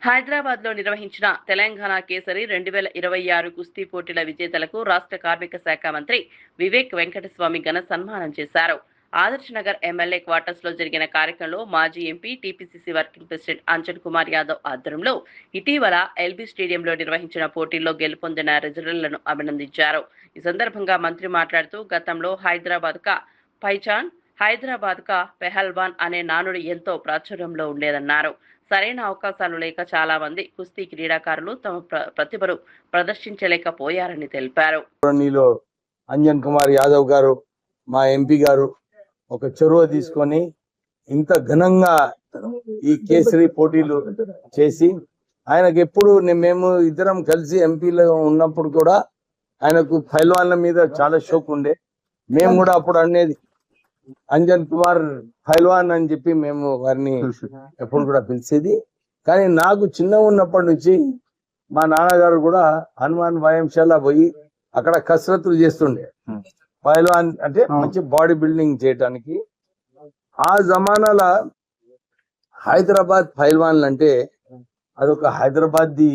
హైదరాబాద్ లో నిర్వహించిన తెలంగాణ కేసరి 2026 కుస్తీ పోటీల విజేతలకు రాష్ట్ర కార్మిక శాఖ మంత్రి వివేక్ వెంకటస్వామి ఘన సన్మానం చేశారు. ఆదర్శ్ నగర్ ఎమ్మెల్యే క్వార్టర్స్ లో జరిగిన కార్యక్రమంలో మాజీ MP TPCC working president Anjan Kumar Yadav ఆధ్వర్యంలో ఇటీవల ఎల్బీ స్టేడియంలో నిర్వహించిన పోటీల్లో గెలుపొందిన రిజర్వులను అభినందించారు. ఈ సందర్భంగా మంత్రి మాట్లాడుతూ గతంలో హైదరాబాద్ కా పెహల్వాన్ అనే నానుడి ఎంతో ప్రాచుర్యంలో ఉండేదన్నారు. సరైన అవకాశాలు లేక చాలా మంది కుస్తీ క్రీడాకారులు తమ ప్రతిభను ప్రదర్శించలేకపోయారని తెలిపారు. అంజన్ కుమార్ యాదవ్ గారు మా ఎంపీ గారు ఒక చొరవ తీసుకొని ఇంత ఘనంగా ఈ కేసరి పోటీలు చేసి ఆయనకు ఎప్పుడు మేము ఇద్దరం కలిసి ఎంపీలో ఉన్నప్పుడు కూడా ఆయనకు పైల్వాన్ల మీద చాలా షోక్ ఉండే. మేము కూడా అప్పుడు అనేది అంజన్ కుమార్ పైల్వాన్ అని చెప్పి మేము వారిని ఎప్పుడు కూడా పిలిచేది. కానీ నాకు చిన్న ఉన్నప్పటి నుంచి మా నాన్నగారు కూడా హనుమాన్ వ్యాయామశాల పోయి అక్కడ కసరత్తులు చేస్తుండే. పైల్వాన్ అంటే మంచి బాడీ బిల్డింగ్ చేయటానికి. ఆ జమానాల హైదరాబాద్ పైల్వాన్లు అంటే అదొక హైదరాబాద్ ది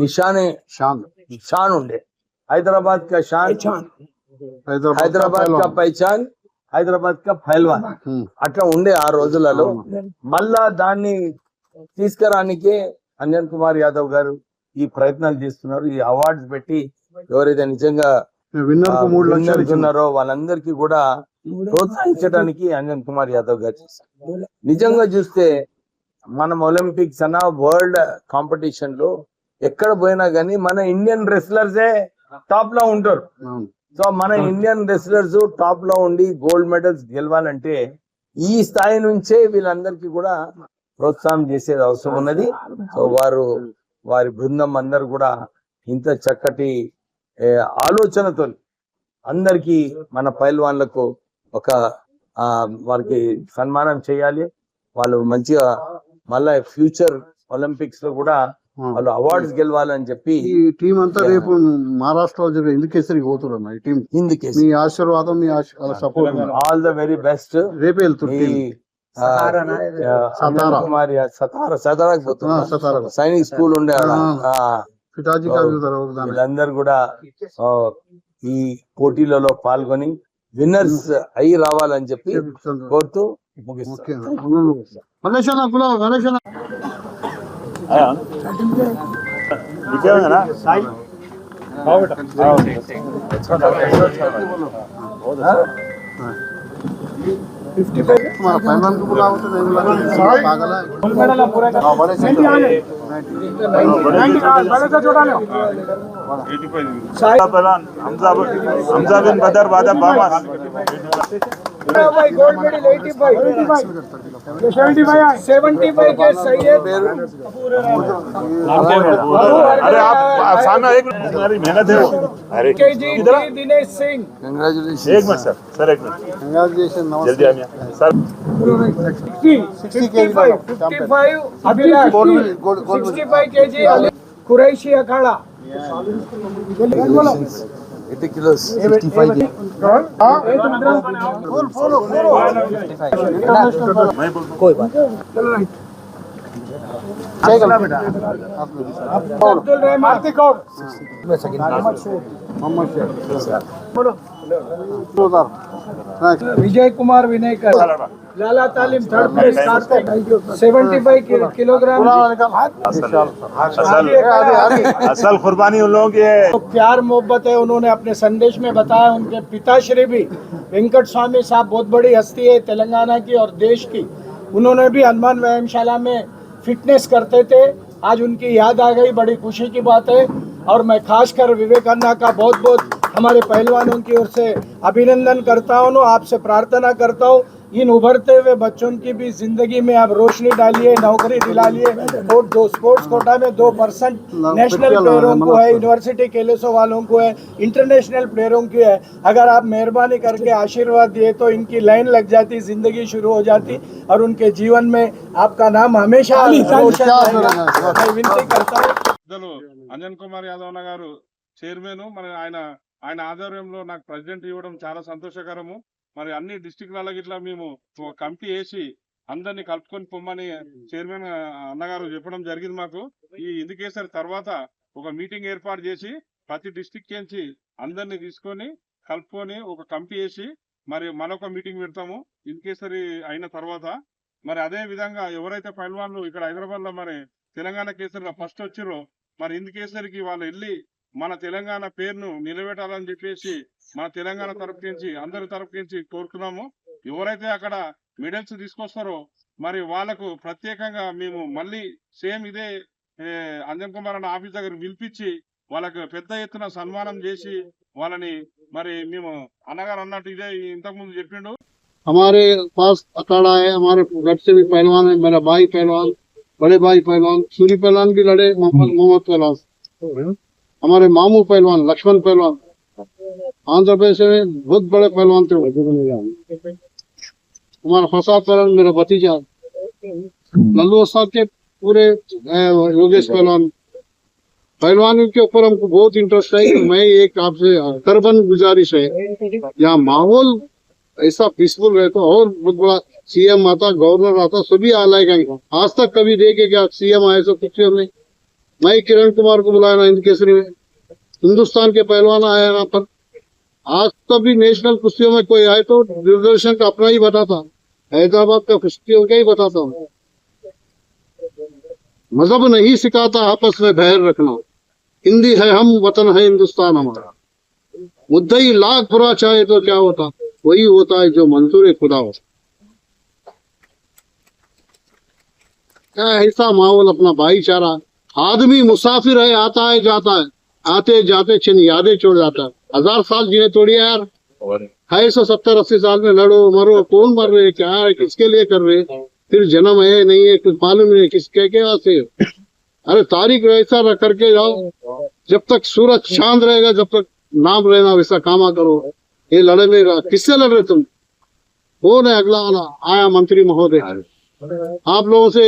నిషానే షాన్ ఉండే. హైదరాబాద్ కా షాన్, హైదరాబాద్ కా పైచాన్, హైదరాబాద్ కా పైల్వాన్ అట్లా ఉండే ఆ రోజులలో. మళ్ళా దాన్ని తీసుకురానికే అంజన్ కుమార్ యాదవ్ గారు ఈ ప్రయత్నాలు చేస్తున్నారు. ఈ అవార్డ్స్ పెట్టి ఎవరైతే నిజంగా విన్నర్స్ ఉన్నారో వాళ్ళందరికీ కూడా ప్రోత్సహించడానికి అంజన్ కుమార్ యాదవ్ గారు చేశారు. నిజంగా చూస్తే మనం ఒలింపిక్స్ అన్న వరల్డ్ కాంపిటీషన్ లో ఎక్కడ పోయినా గానీ మన ఇండియన్ రెస్లర్సే టాప్ లో ఉంటారు. సో మన ఇండియన్ రెస్లర్స్ టాప్ లో ఉండి గోల్డ్ మెడల్స్ గెలవాలంటే ఈ స్థాయి నుంచే వీళ్ళందరికీ కూడా ప్రోత్సాహం చేసేది అవసరం ఉన్నది. సో వారి బృందం అందరు కూడా ఇంత చక్కటి ఆలోచనతో అందరికీ మన పైల్వాన్లకు ఒక వారికి సన్మానం చేయాలి. వాళ్ళు మంచిగా మళ్ళా ఫ్యూచర్ ఒలింపిక్స్ లో కూడా వాళ్ళు అవార్డ్స్ గెలవాలని చెప్పి ఈ టీం అంతా రేపు మహారాష్ట్రలో జరిగే హిందకేసరికి పోతున్నారు. ఈ టీం మీ ఆశీర్వాదం, మీ support, all the very best. రేపే వెళ్తుంది సైనిక్ స్కూల్ ఉండే వీళ్ళందరూ కూడా ఈ పోటీలలో పాల్గొని విన్నర్స్ అయ్యి రావాలని చెప్పి కోరుతూ ముగిస్తాను. गोल्ड मेडल 85 75 के सही है। अरे आप सामने एक मेहनत है वो। अरे दिनेश सिंह कंग्रेचुलेशन। एक मिनट सर एक मिनट कंग्रेचुलेशन। जल्दी आइए सर। 55 अभिलाष 65 केजी कुरैशी अखाड़ा 80 kilos 55 कोई बात अब्दुल रहमान विजय कुमार विनयकर लाला तालीम थर्ड प्लेस 75 किलोग्राम। असल कुर्बानी उन लोगों की है। तो प्यार मोहब्बत है। उन्होंने अपने संदेश में बताया उनके पिताश्री भी वेंकट स्वामी साहब बहुत बड़ी हस्ती है तेलंगाना की और देश की। उन्होंने भी हनुमान व्यायामशाला में फिटनेस करते थे। आज उनकी याद आ गई, बड़ी खुशी की बात है। और मैं खासकर विवेकानंद का बहुत बहुत हमारे पहलवानों की ओर से अभिनंदन करता हूँ। आपसे प्रार्थना करता हूँ इन उभरते हुए बच्चों की भी जिंदगी में आप रोशनी डालिए, नौकरी दिलाइए। और दो स्पोर्ट्स कोटा में 2% नेशनल प्लेयरों को है, यूनिवर्सिटी केलेसो वालों को है, इंटरनेशनल प्लेयरों की है। अगर आप मेहरबानी करके आशीर्वाद दिए तो इनकी लाइन लग जाती, जिंदगी शुरू हो जाती और उनके जीवन में आपका नाम हमेशा रोशन रहेगा। मैं विनती करता हूँ। అంజన్ కుమార్ యాదవ్ గారు చైర్మన్, మరి ఆయన ఆధ్వర్యంలో నాకు ప్రెసిడెంట్ ఇవ్వడం చాలా సంతోషకరము. మరి అన్ని డిస్ట్రిక్ట్లలో ఇట్లా మేము కమిటీ వేసి అందరినీ కలుపుకొని పొమ్మని చైర్మన్ అన్నగారు చెప్పడం జరిగింది. మాకు ఈ ఇందుకేసరి తర్వాత ఒక మీటింగ్ ఏర్పాటు చేసి ప్రతి డిస్టిక్ నుంచి అందరినీ తీసుకొని కలుపుకొని ఒక కమిటీ వేసి మరి మరొక మీటింగ్ పెడతాము ఇందుకేసరి అయిన తర్వాత. మరి అదే విధంగా ఎవరైతే పైల్వాన్లు ఇక్కడ హైదరాబాద్ లో మరి తెలంగాణ కేసరిలో ఫస్ట్ వచ్చిరో మరి ఇందుకేసరికి వాళ్ళు వెళ్ళి మన తెలంగాణ పేరును నిలబెట్టాలని చెప్పేసి మన తెలంగాణ తరపు నుంచి అందరి తరపు నుంచి కోరుకున్నాము. ఎవరైతే అక్కడ మెడల్స్ తీసుకొస్తారో మరి వాళ్ళకు ప్రత్యేకంగా మేము మళ్ళీ సేమ్ ఇదే అంజన్ కుమార్ అన్న ఆఫీస్ దగ్గర పిలిపించి వాళ్ళకు పెద్ద ఎత్తున సన్మానం చేసి వాళ్ళని మరి మేము అన్నగారు అన్నట్టు ఇదే ఇంతకు ముందు చెప్పిండు. हमारे पास अखाड़ा है, हमारे घर से भी पहलवान है, मेरा भाई पहलवान, बड़े भाई पहलवान, सूरी पहलवान भी लड़े, मोहम्मद पहलवान, हमारे मामू पहलवान, लक्ष्मण पहलवान, आंध्र प्रदेश में बहुत बड़े पहलवान थे। हमारा फसाद पहलवान मेरा भतीजा, लल्लू उस्ताद के पूरे योगेश पहलवान। पहलवानी के ऊपर हमको बहुत इंटरेस्ट है। मैं एक आपसे करबन गुजारिश है, यहाँ माहौल ऐसा पीसफुल रहता और बहुत बड़ा सीएम आता, गवर्नर आता, सभी आ लाएगा। आज तक कभी देखे क्या सीएम आए तो कुछ हमने। मैं किरण कुमार को बुलाया ना हिंद केसरी में, हिंदुस्तान के पहलवान आया यहाँ पर। आज तक भी नेशनल कुश्तियों में कोई आए तो दूरदर्शन का अपना ही बताता, हैदराबाद का कुश्तियों का ही बताता हूँ। मजहब नहीं सिखाता आपस में बैर रखना, हिंदी है हम, वतन है हिंदुस्तान हमारा। मुद्दई लाख बुरा चाहे तो क्या होता, वही होता है जो मंजूर खुदा हो। क्या ऐसा माहौल, अपना भाईचारा। आदमी मुसाफिर है, आता है जाता है, आते जाते छिन यादें छोड़ जाता है। 1000 साल जिन्हें तोड़िए यार, है 170-80 साल में लड़ो मरो, कौन मर रहे, क्या है, किसके लिए कर रहे, फिर जन्म है नहीं है कुछ मालूम नहीं, किसके क्या से। अरे तारीख ऐसा रख करके जाओ, जब तक सूरज चांद रहेगा, जब तक नाम रहना वैसा कामा करो। ये लड़े नहीं रहा, किससे लड़ रहे तुम? कौन है अगला वाला आया मंत्री महोदय? आप लोगों से